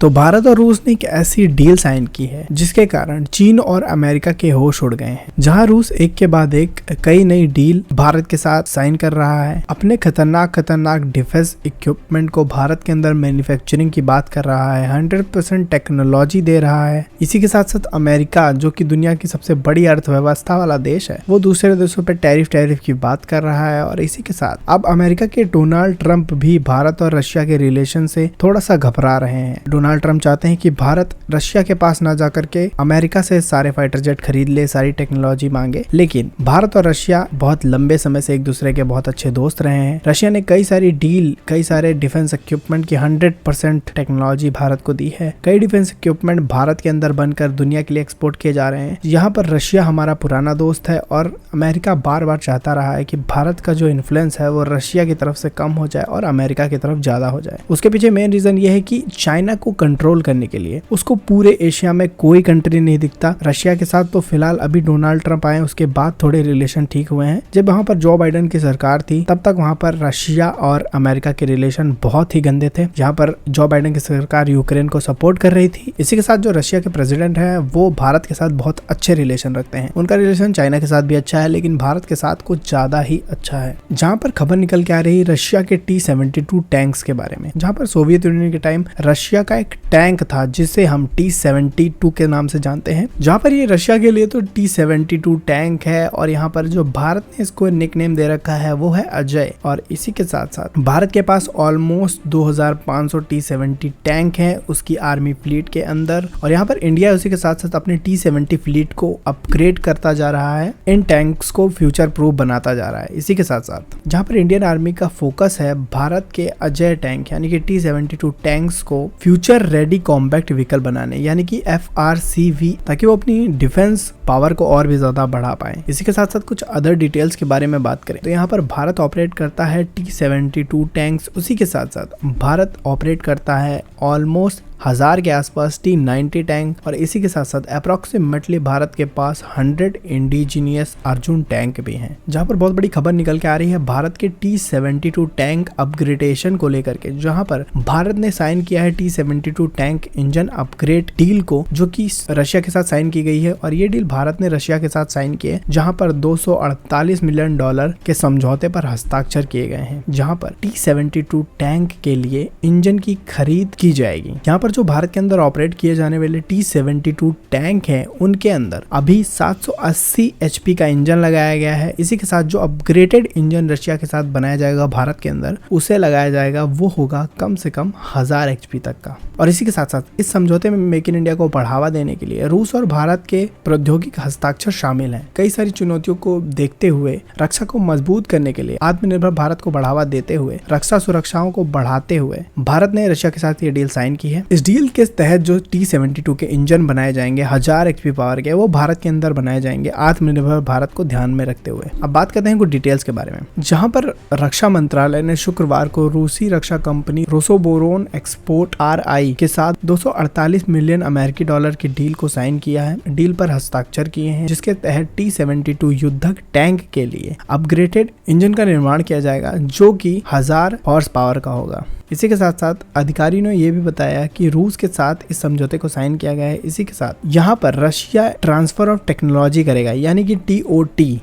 तो भारत और रूस ने एक ऐसी डील साइन की है जिसके कारण चीन और अमेरिका के होश उड़ गए हैं। जहां रूस एक के बाद एक कई नई डील भारत के साथ साइन कर रहा है, अपने खतरनाक डिफेंस इक्विपमेंट को भारत के अंदर मैन्युफैक्चरिंग की बात कर रहा है, 100% टेक्नोलॉजी दे रहा है। इसी के साथ साथ अमेरिका, जो कि दुनिया की सबसे बड़ी अर्थव्यवस्था वाला देश है, वो दूसरे देशों पर टैरिफ की बात कर रहा है। और इसी के साथ अब अमेरिका के डोनाल्ड ट्रंप भी भारत और रशिया के रिलेशन से थोड़ा सा घबरा रहे हैं। डोनाल्ड ट्रंप चाहते हैं कि भारत रशिया के पास ना जाकर के अमेरिका से सारे फाइटर जेट खरीद ले, सारी टेक्नोलॉजी मांगे। लेकिन भारत और रशिया बहुत लंबे समय से एक दूसरे के बहुत अच्छे दोस्त रहे हैं। रशिया ने कई सारी डील, कई सारे डिफेंस इक्विपमेंट की 100% टेक्नोलॉजी भारत को दी है। कई डिफेंस इक्विपमेंट भारत के अंदर बनकर दुनिया के लिए एक्सपोर्ट किए जा रहे हैं। यहाँ पर रशिया हमारा पुराना दोस्त है और अमेरिका बार बार चाहता रहा है कि भारत का जो इन्फ्लुएंस है वो रशिया की तरफ से कम हो जाए और अमेरिका की तरफ ज्यादा हो जाए। उसके पीछे मेन रीजन ये है कि चाइना को कंट्रोल करने के लिए उसको पूरे एशिया में कोई कंट्री नहीं दिखता। रशिया के साथ तो फिलहाल अभी डोनाल्ड ट्रंप आए, उसके बाद थोड़े रिलेशन ठीक हुए हैं। जब वहां पर जो बाइडेन की सरकार थी तब तक वहां पर रशिया और अमेरिका के रिलेशन बहुत ही गंदे थे। जहां पर जो बाइडेन की सरकार यूक्रेन को सपोर्ट कर रही थी। इसी के साथ जो रशिया के प्रेसिडेंट है वो भारत के साथ बहुत अच्छे रिलेशन रखते हैं। उनका रिलेशन चाइना के साथ भी अच्छा है, लेकिन भारत के साथ कुछ ज्यादा ही अच्छा है। जहां पर खबर निकल के आ रही रशिया के T-72 टैंक्स के बारे में, जहां पर सोवियत यूनियन के टाइम रशिया का एक टैंक था जिसे हम T-72 के नाम से जानते हैं। जहां पर ये रशिया के लिए तो T-72 टैंक है और यहाँ पर जो भारत ने इसको निकनेम दे रखा है वो है अजय। और इसी के साथ साथ भारत के पास ऑलमोस्ट 2500 T-70 टैंक हैं उसकी आर्मी फ्लीट के अंदर। और यहाँ पर इंडिया उसी के साथ साथ अपने T-70 फ्लीट को अपग्रेड करता जा रहा है, इन टैंक्स को फ्यूचर प्रूफ बनाता जा रहा है। इसी के साथ साथ जहाँ पर इंडियन आर्मी का फोकस है भारत के अजय टैंक यानी कि T-72 टैंक्स को फ्यूचर रेडी कॉम्बैक्ट व्हीकल बनाने यानी कि FRCV, ताकि वो अपनी डिफेंस पावर को और भी ज्यादा बढ़ा पाए। इसी के साथ साथ कुछ अदर डिटेल्स के बारे में बात करें तो यहाँ पर भारत ऑपरेट करता है T-72 टैंक्स। उसी के साथ साथ भारत ऑपरेट करता है ऑलमोस्ट 1000 के आसपास T-90 टैंक। और इसी के साथ साथ अप्रोक्सीमेटली भारत के पास 100 इंडिजीनियस अर्जुन टैंक भी हैं। जहां पर बहुत बड़ी खबर निकल के आ रही है भारत के T-72 टैंक अपग्रेडेशन को लेकर के, जहां पर भारत ने साइन किया है T-72 tank engine upgrade deal को, जो कि रशिया के साथ साइन की गई है। और ये डील भारत ने रशिया के साथ साइन की है, जहां पर $248 मिलियन के समझौते पर हस्ताक्षर किए गए हैं, जहां पर T-72 टैंक के लिए इंजन की खरीद की जाएगी। यहाँ पर जो भारत के अंदर ऑपरेट किए जाने वाले T-72 टैंक हैं उनके अंदर अभी 780 HP का इंजन लगाया गया है। इसी के साथ जो अपग्रेडेड इंजन रशिया के साथ बनाया जाएगा भारत के अंदर, उसे लगाया जाएगा वो होगा कम से कम 1000 HP तक का। और इसी के साथ साथ इस समझौते में मेक इन इंडिया को बढ़ावा देने के लिए रूस और भारत के प्रौद्योगिक हस्ताक्षर शामिल हैं। कई सारी चुनौतियों को देखते हुए रक्षा को मजबूत करने के लिए, आत्मनिर्भर भारत को बढ़ावा देते हुए, रक्षा सुरक्षाओं को बढ़ाते हुए भारत ने रशिया के साथ ये डील साइन की है। इस डील के तहत जो T-72 के इंजन बनाए जाएंगे 1000 HP पावर के, वो भारत के अंदर बनाए जाएंगे आत्मनिर्भर भारत को ध्यान में रखते हुए। अब बात करते हैं कुछ डिटेल्स के बारे में, जहां पर रक्षा मंत्रालय ने शुक्रवार को रूसी रक्षा कंपनी रोसोबोरोन एक्सपोर्ट RI के साथ $248 मिलियन अमेरिकी डॉलर की डील को साइन किया है, डील पर हस्ताक्षर किए हैं, जिसके तहत T-72 युद्धक टैंक के लिए अपग्रेडेड इंजन का निर्माण किया जाएगा, जो कि 1000 हॉर्स पावर का होगा। इसी के साथ साथ अधिकारियों ने यह भी बताया कि रूस के साथ इस समझौते को साइन किया गया है। इसी के साथ यहाँ पर रशिया ट्रांसफर ऑफ टेक्नोलॉजी करेगा यानी कि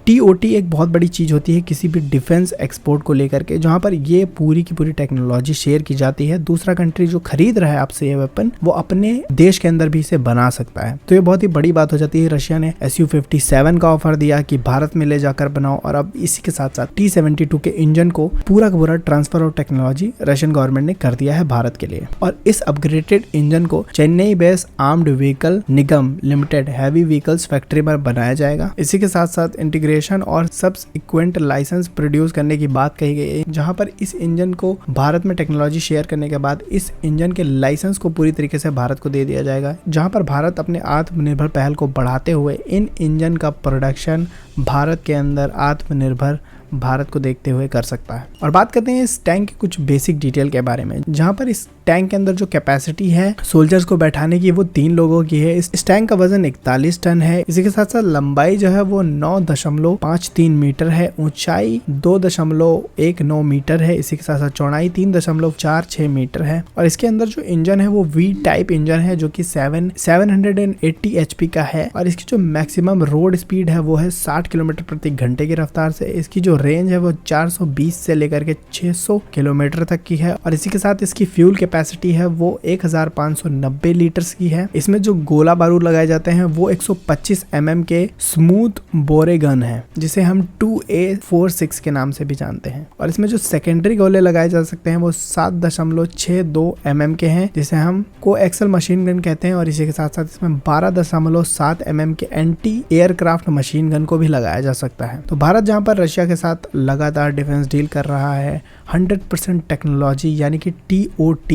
TOT एक बहुत बड़ी चीज होती है किसी भी डिफेंस एक्सपोर्ट को लेकर के, जहाँ पर ये पूरी की पूरी टेक्नोलॉजी शेयर की जाती है। दूसरा कंट्री जो खरीद रहा है आपसे ये वेपन, वो अपने देश के अंदर भी इसे बना सकता है। तो ये बहुत ही बड़ी बात हो जाती है। रशिया ने Su-57 का ऑफर दिया कि भारत में ले जाकर बनाओ, और अब इसी के साथ साथ T-72 के इंजन को पूरा का पूरा transfer of technology Russian government ने कर दिया है भारत के लिए। और इस अपग्रेडेड इंजन को चेन्नई बेस्ड आर्म्ड व्हीकल निगम लिमिटेड हैवी व्हीकल्स फैक्ट्री पर बनाया जाएगा। इसी के साथ साथ इंटीग्रेशन और सब्सिक्वेंट लाइसेंस प्रोड्यूस करने की बात कही गई है, जहां पर इस इंजन को भारत में टेक्नोलॉजी शेयर करने के बाद इस इंजन के लाइसेंस को पूरी तरीके से भारत को दे दिया जाएगा, जहां पर भारत अपने आत्मनिर्भर पहल को बढ़ाते हुए इन इंजन का प्रोडक्शन भारत के अंदर आत्मनिर्भर भारत को देखते हुए कर सकता है। और बात करते हैं इस टैंक की कुछ बेसिक डिटेल के बारे में, जहां पर इस टैंक के अंदर जो कैपेसिटी है सोल्जर्स को बैठाने की वो 3 लोगों की है। इस टैंक का वजन 41 टन है। इसी के साथ साथ लंबाई जो है वो 9.53 मीटर है, ऊंचाई 2.19 मीटर है, इसी के साथ साथ चौड़ाई 3.46 मीटर है। और इसके अंदर जो इंजन है वो वी टाइप इंजन है जो कि 780 HP का है। और इसकी जो मैक्सिमम रोड स्पीड है वो है 60 किलोमीटर प्रति घंटे की रफ्तार से। इसकी जो रेंज है वो 420 से लेकर के 600 किलोमीटर तक की है। और इसी के साथ इसकी फ्यूल कैपेसिटी है वो 1590 लीटर्स की है। इसमें जो गोला बारूद लगाए जाते हैं वो 125 mm के स्मूथ बोरे गन है, जिसे हम 2A46 के नाम से भी जानते हैं। और इसमें जो सेकेंडरी गोले लगाए जा सकते हैं वो 7.62 mm के हैं, जिसे हम कोएक्सल मशीन गन कहते हैं। और इसी के साथ साथ इसमें 12.7 mm के एंटी एयरक्राफ्ट मशीन गन को भी लगाया जा सकता है। तो भारत जहां पर रशिया के साथ लगातार डिफेंस डील कर रहा है, 100% टेक्नोलॉजी यानी कि TOT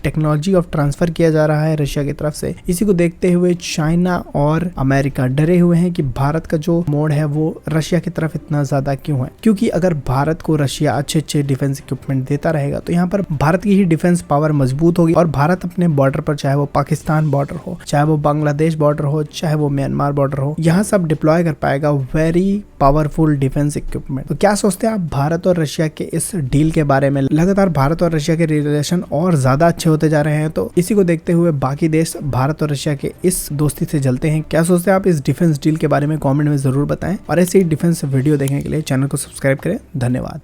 टेक्नोलॉजी ऑफ ट्रांसफर किया जा रहा है रशिया की तरफ से। इसी को देखते हुए चाइना और अमेरिका डरे हुए हैं कि भारत का जो मोड है वो रशिया की तरफ इतना ज्यादा क्यों है, क्योंकि अगर भारत को रशिया अच्छे डिफेंस इक्विपमेंट देता रहेगा तो यहाँ पर भारत की ही डिफेंस पावर मजबूत होगी। और भारत अपने बॉर्डर पर, चाहे वो पाकिस्तान बॉर्डर हो, चाहे वो बांग्लादेश बॉर्डर हो, चाहे वो म्यांमार बॉर्डर हो, यहाँ सब डिप्लॉय कर पाएगा वेरी पावरफुल डिफेंस इक्विपमेंट। तो क्या सोचते हैं आप भारत और रशिया के इस डील के बारे में? लगातार भारत और रशिया के रिलेशन और ज्यादा अच्छे होते जा रहे हैं, तो इसी को देखते हुए बाकी देश भारत और रशिया के इस दोस्ती से जलते हैं। क्या सोचते हैं आप इस डिफेंस डील के बारे में? कमेंट में जरूर बताएं। और ऐसे ही डिफेंस वीडियो देखने के लिए चैनल को सब्सक्राइब करें। धन्यवाद।